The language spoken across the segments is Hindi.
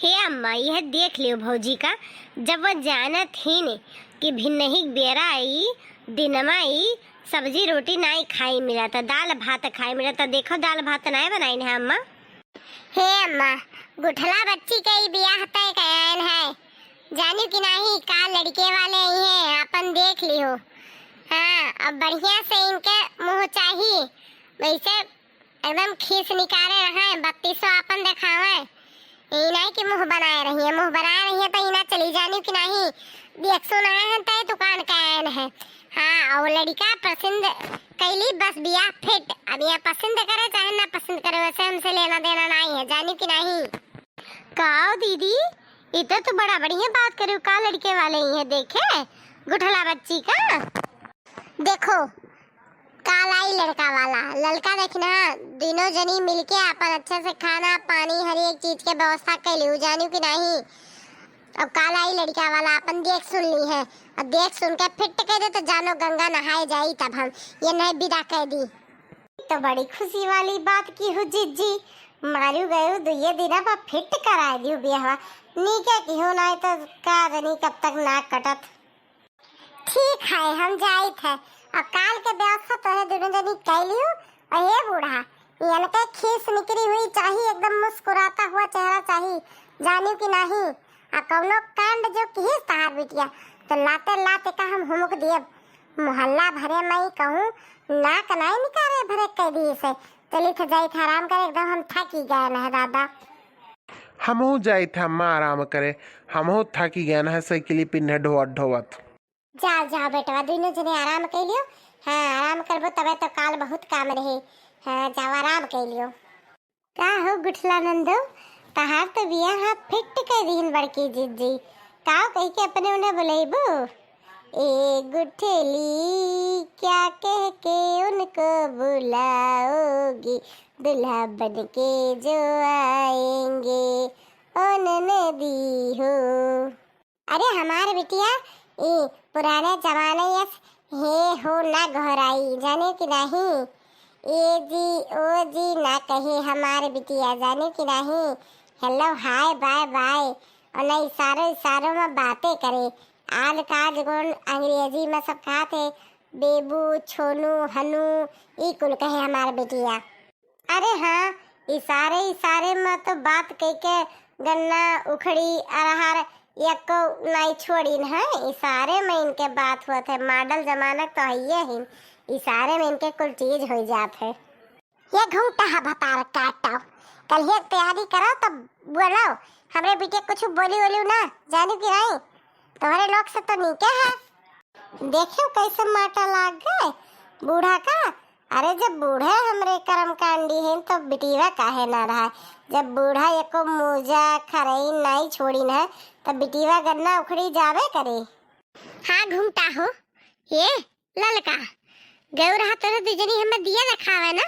हे अम्मा यह देख लियो भौजी का जब वह जानत ही ने कि भिन्नही बेरा आई दिनमा आई सब्जी रोटी नहीं खाई मिला था दाल भात खाई मिला था। देखो दाल भात नहीं बनाई है अम्मा। हे अम्मा गुठला बच्ची के ही ब्याह तय कयान है जानी कि नहीं का लड़के वाले ही हैं अपन देख लियो। हाँ अब बढ़िया से इनके मुँह चाहिए वैसे एकदम खीस निकाले रहे 3200 अपन दिखावे ये नहीं कि मुँह बनाए रही है। मुँह बनाए रही है तो इना चली जानी कि नहीं देख सुना है तय दुकान का आयन है। हाँ और लड़का पसंद कैली बस बिया फिट अब यह पसंद करे चाहे ना पसंद करे वैसे हमसे लेना देना नहीं है जानी कि नहीं। काओ दीदी इतना तो बड़ा बढ़िया बात करो का लड़के वाले ही है देखे गुठला बच्ची का। देखो कालाई लड़का वाला लड़का देखना दोनों जनी मिलके अपन अच्छे से खाना पानी हर एक चीज के व्यवस्था कैली जानी कि नहीं। अब कालाई लड़का वाला अपन देख सुन ली है अब देख सुन के फिट कह दे तो जानो गंगा नहाए जाई तब हम ये नहीं विदा कह दी। तो बड़ी खुशी वाली बात की हो जीजी मारू गयो दुए दिन पर फिट करा दियो बियाह नीके की हो नहीं तो का जनी कब तक नाक कटत। ठीक है हम जाई थे अब काल के व्यवस्था तो है दोनों जनी कैलियो और ये बूढ़ा इनके खीस निकली हुई चाहिए एकदम मुस्कुराता हुआ चेहरा चाहिए जानी कि नहीं। आ कौनो कांड जो किस तार बिटिया तो लाते लाते का हम हुमुक दिए मोहल्ला भरे मैं कहूँ नाक नहीं निकाले भरे कह दिए से चली थे जाई थे आराम करे एकदम हम थकी गए ना दादा। हमहू जाई थे अम्मा आराम करे हमहू थकी गए ना साइकिली पिन्हे ढोवत ढोवत। जाओ जाओ बेटवा दोनों जने आराम कर लियो। हाँ आराम करबो तबे तो काल बहुत काम रहे। हाँ जाओ आराम कर लियो। का हो गुठला नंदो तहार तो बियाह फिट कर दीन बड़की जीजी का कह के अपने उन्हें बुलाइबो ए गुठली क्या कह के उनको बुलाओगी दुल्हा बन के जो आएंगे उन्होंने दी हो। अरे हमारे बिटिया ये पुराने जमाने यस हे हो ना घोराई जाने की नहीं ए जी ओ जी ना कहे हमारे बिटिया जाने की नहीं हेलो हाय बाय बाय और ना इशारों में बातें करे आज काज गुण अंग्रेजी में सब खाते बेबू छोनू हनु ये कुल कहे हमारे बिटिया। अरे हाँ इशारे में तो बात कह के गन्ना उखड़ी अरहर एक को नहीं छोड़ी है इशारे में इनके बात हुआ थे मॉडल जमाना तो है ही इशारे में इनके कुल चीज हो जाते है। ये घूटा बता काटो कल ये तैयारी करो तब बोलो हमरे बेटे कुछ बोली ना जाने की नहीं तुम्हारे लोग से तो नीचे है। देखो कैसे माटा लाग गए बूढ़ा का। अरे जब बूढ़ा हमरे कर्म कांडी है तो बिटिया काहे ना रहा जब बूढ़ा एको मुजा खरई नहीं छोड़ी है तब बिटिया गन्ना उखड़ी जावे करे। हाँ घूमता हो ये ललका गौ रहा तो दुजनी हमें दिया रखावे ना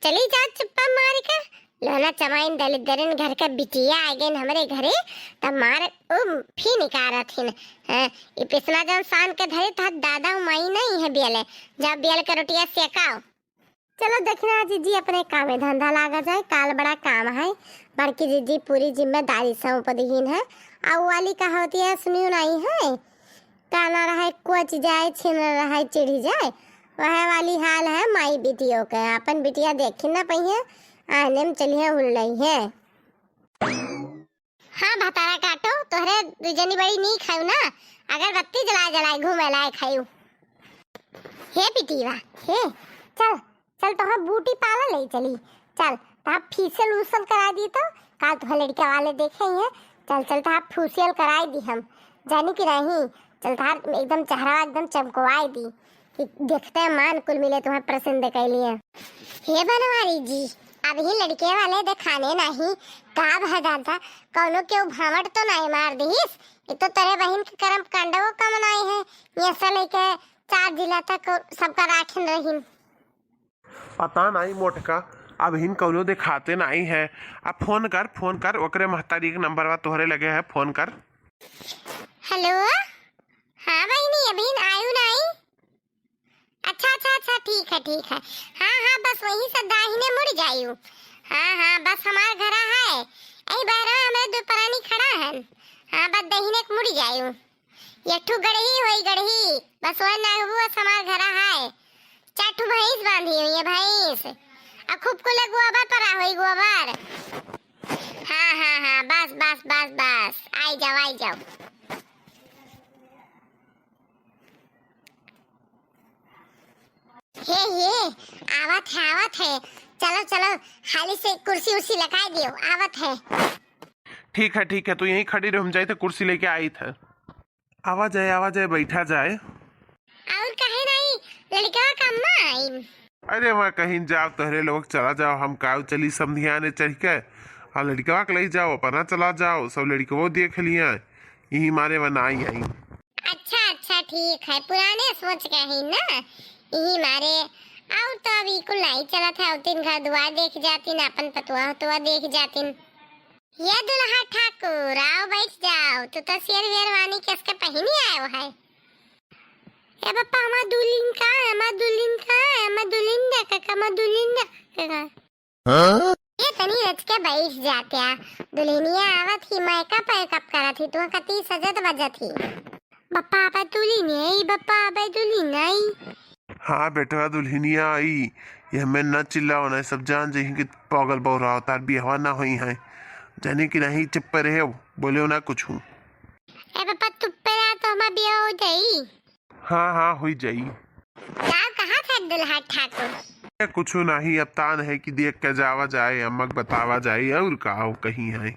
चली जा चुप्पा मार के लोना चमाइन दलित दरन घर का बिटिया आ गए हमारे घरे तब मार फी निकारा थी ये पिसना जन शान के धरे था दादा माई नहीं है बियाले जब बियाल के रोटिया सेकाओ। चलो देखना जीजी अपने काम में धंधा लागा जाए काल बड़ा काम है बड़की जीजी पूरी जिम्मेदारी सौंपदीन है आउ वाली का होती है सुनियो नहीं है काना रहा कोच जाए छिन रहा चिढ़ी जाए वह वाली हाल है माई बिटियों के अपन बिटिया देखी ना पहिए आने में चलिए उड़ रही है। हाँ भतारा काटो तोहरे दुजनी बड़ी नहीं खाऊ ना अगर बत्ती जलाए घूमे लाए खाऊ हे बिटिया हे चल चल तो हम बूटी पाला ले चली चल आप फीसल उसल करा दी तो काल तो लड़के वाले देखे हैं चल चल तो आप फूसियल कराई दी हम जानी कि नहीं चल तो एकदम चेहरा एकदम चमकवाई दी कि देखते हैं मान कुल मिले तुम्हें पसंद कर लिए। हे बनवारी जी अब ही लड़के वाले दिखाने नहीं का भदाता कौनो के भावट तो नहीं मार दीस ये तो तेरे बहन के कर्म कांडवो कम नहीं है ये सब लेके 4 जिला तक सबका राखन रही पता नहीं मोटका अब हिन कौनो दिखाते नहीं है अब फोन कर ओकरे महतारी के नंबर वा तोहरे लगे है फोन कर। हेलो हाँ बहनी अभी आयु नहीं अच्छा ठीक है हाँ बस वहीं से दाहिने मुड़ जायू हाँ बस हमार घर है यही बार हमें दोपहरानी हन। हाँ बस दहीने के मुड़ जायू। ये ठू गढ़ही होई गढ़ही, बस वो ना हुआ समार घरा है। चाठू भैंस बांधी हुई है भैंस। आ खूब को ले गोबर परा होई गोबर। हाँ हाँ हाँ बस बस बस बस आई जाओ आई जाओ। हे आवत है चलो चलो खाली से कुर्सी उर्सी लगा दियो आवत है। ठीक है, तू यहीं खड़ी रह, हम जाए थे कुर्सी लेके आई थे। आवाज है बैठा जाए। और कहे नहीं लड़का कम्मा आई। अरे वहाँ कहीं जाओ तोहरे लोग चला जाओ, हम काव चली समधिया ने चढ़ के हाँ लड़कवा के ले जाओ अपना चला जाओ, सब लड़कवो देख लिया यही मारे वना आई। अच्छा ठीक है, पुराने सोच के ही ना यही मारे। और तो अभी कुल नहीं चला था, और तीन घर दुआ देख जाती ना अपन पतुआ तो देख जाती। ये दुल्हा ठाकुर आओ बैठ जाओ, तू तो शेर वेरवानी किसके पहनी आयो है। ए बापा हमार दुल्हन का ये तनी रच के बैठ जात्या। दुल्हनिया आवत ही मेकअप करत ही, तू कती सजत बजत ही। बप्पा आपा दुल्हन आई। हाँ बेटा दुल्हनिया आई, ये हमें न चिल्लाओ ना, सब जान जही कि पागल बौरा तार भी हवा ना हुई है जाने की नहीं चुप रहे हो बोले ना कुछ हूँ। ए बापा तू पे तो हमार बिया हो जाई। हाँ हुई जाई। गाँव कहाँ था दुल्हा ठाकुर। कुछ नहीं, अब तान है कि देख के जावा जाए अम्मक बतावा जाए और कहा कहीं है।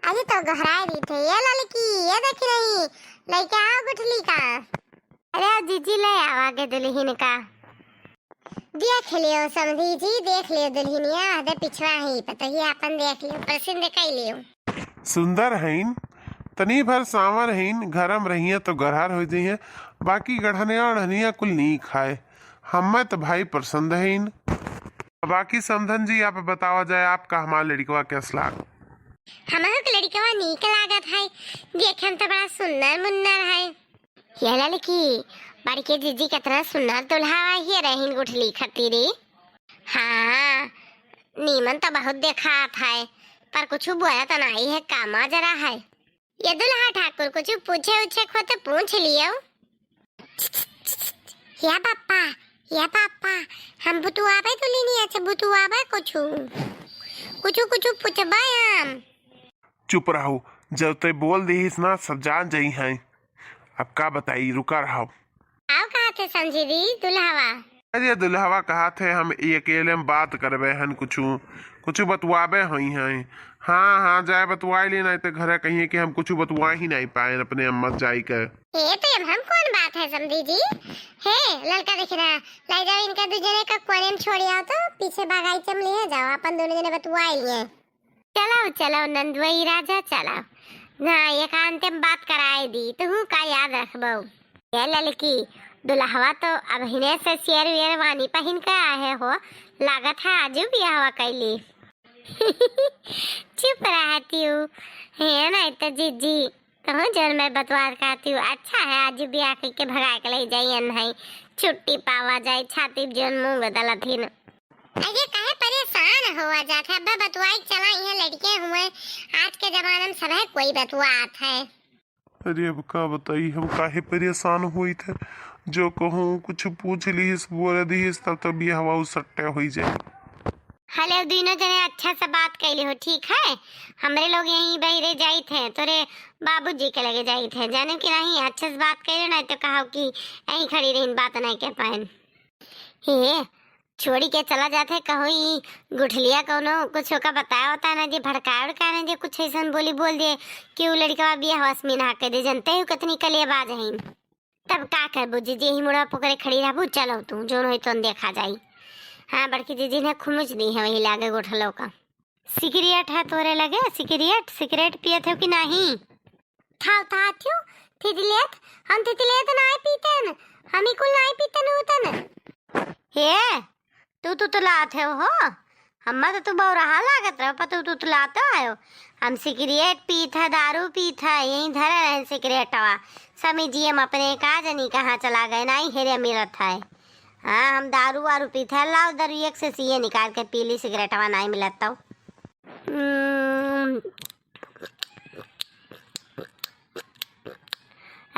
अरे तो गहरा रही थे ये लड़की, ये देख रही लड़का आओ गुठली का। अरे जीजी ले आवागे दुल्हन का देख लियो समधी जी, देख लियो दुल्हनिया आधे पिछवा ही पता ही अपन देख लियो पसंद कर लियो। सुंदर हैं तनी भर सांवर हैं, घरम रहिए तो गरहर हो जाइए, बाकी गढ़निया अढ़निया कुल नहीं खाए। हमें तो भाई पसंद है इन। बाकी समधन जी आप बतावा जाए आपका हमारा लड़कवा कैसा लाग। हमारा लड़कवा नीक लागत है, देखन तो बड़ा सुंदर मुन्नर है। ये लड़की बड़के जीजी कितना सुंदर दुल्हा ही रहीन गुठली खतीरी। हाँ नीमन तो बहुत देखा था पर कुछ बोला तो नहीं है, कामा जरा है। ये दुल्हा ठाकुर कुछ पूछे उछे खो तो पूछ लियो। या पापा हम बुतुआ पे तो लेनी अच्छा बुतुआ पे कुछ पूछबा हम। चुप रहो, जब ते बोल दी ना सब जान जाई हैं। अब का बताई रुका रहो। आओ कहा थे समझी दी दुल्हावा। अरे दुल्हावा कहा थे हम अकेले में बात करबे हन कुछ बतवाबे हुई हैं। हाँ जाए बतवाई लेना तो घरे कहिए कि हम कुछ बतवा ही नहीं पाए अपने अम्मा जाई कर। ये तो अब हम कौन बात है समझी जी। हे लड़का दिख रहा ले जाओ इनका दूसरे का कोने में छोड़ आओ तो पीछे बागाई चम ले जाओ अपन दोनों जने बतवाई लिए। चलो नंदवई राजा चलो ना एक अंतिम बात कराए दी तू का याद रखबो। ये लड़की दुल्हवा तो अब हिने से शेर वेर वानी पहन के आए हो, लागत है आजू भी हवा कैली। चुप रहती हूँ है ना तो जीजी कहूँ जल मैं बतवार करती हूँ। अच्छा है आज भी आके के भगा के ले जाइए नहीं छुट्टी पावा जाए छाती जन मुंह बदला थी न। अरे कहे परेशान हुआ जाता है बतवाई चला ये लड़के हुए आज के जमाने में सब है कोई बतवा आता है। अरे अब का बताई हम काहे परेशान हुई थे, जो कहूँ कुछ पूछ ली बोल दी तब तब ये हवा सट्टे हो जाए। हेलो दोनों जने अच्छा से बात कैली हो ठीक है। हमरे लोग यहीं बहरे जाई थे तोरे बाबूजी के लगे जाई थे जाने की नहीं अच्छे से बात करे नहीं तो कहा कि यहीं खड़ी रही बात नहीं के पाए। हे छोड़ी के चला जाते कहो गुठलिया कोनो कुछ का बताया होता ना जी भड़काए उड़का ना जी कुछ ऐसा बोली बोल दिए कि वो लड़का भी हवस में ना कर दे जनते ही कितनी कलिया बाज है। तब का कर बुझी जी ही मुड़ा पकड़े खड़ी रहा चलो तू जो हो तो देखा जाई। हाँ बड़की दीदी ने खुमुच दी है वही लागे गोठलो का। सिगरेट है तोरे लगे सिगरेट पिए थे कि नहीं था क्यों तितलियत हम तितलियत नहीं पीते न हम ही कुल नहीं पीते न होता न। हे तू लाते हो हम्मा तो तू बहुत रहा लागत रहो पर तू लाते आयो। हम सिगरेट पीत है दारू पीत है यहीं धरे रहे सिगरेटवा समझिए हम अपने का जनी कहाँ चला गए नहीं हेरे मिलत है। हाँ हम दारू वारू पीते हैं लाओ दारू एक से सीए निकाल के पी ली सिगरेटवा नहीं मिलता।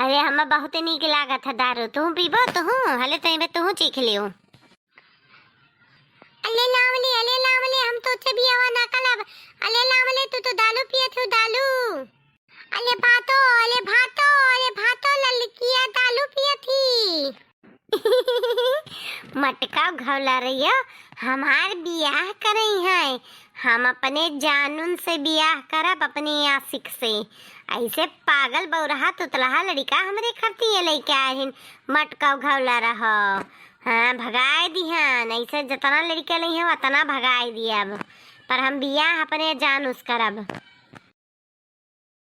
अरे हमें बहुत नीक लागत है दारू। तू पीबो तू? हले तइबे तू चीख लियो। अले लावले हम तो से भी आवा ना कलब। अले लावले तू तो दारू पिए थे दारू। अले भातो ललकिया दारू पिए थी। मटका घवला रही हो, हमार बियाह करई है। हम अपने जानून से बियाह करब, अपने आशिक से। ऐसे पागल बौरहा तुतलहा लड़का हमरे खरती लइका आहिन मटका घवला रहो। हाँ भगाए दिहन, ऐसे जितना लड़का नहीं है उतना भगाए दिया। पर हम बियाह अपने जानूस करब।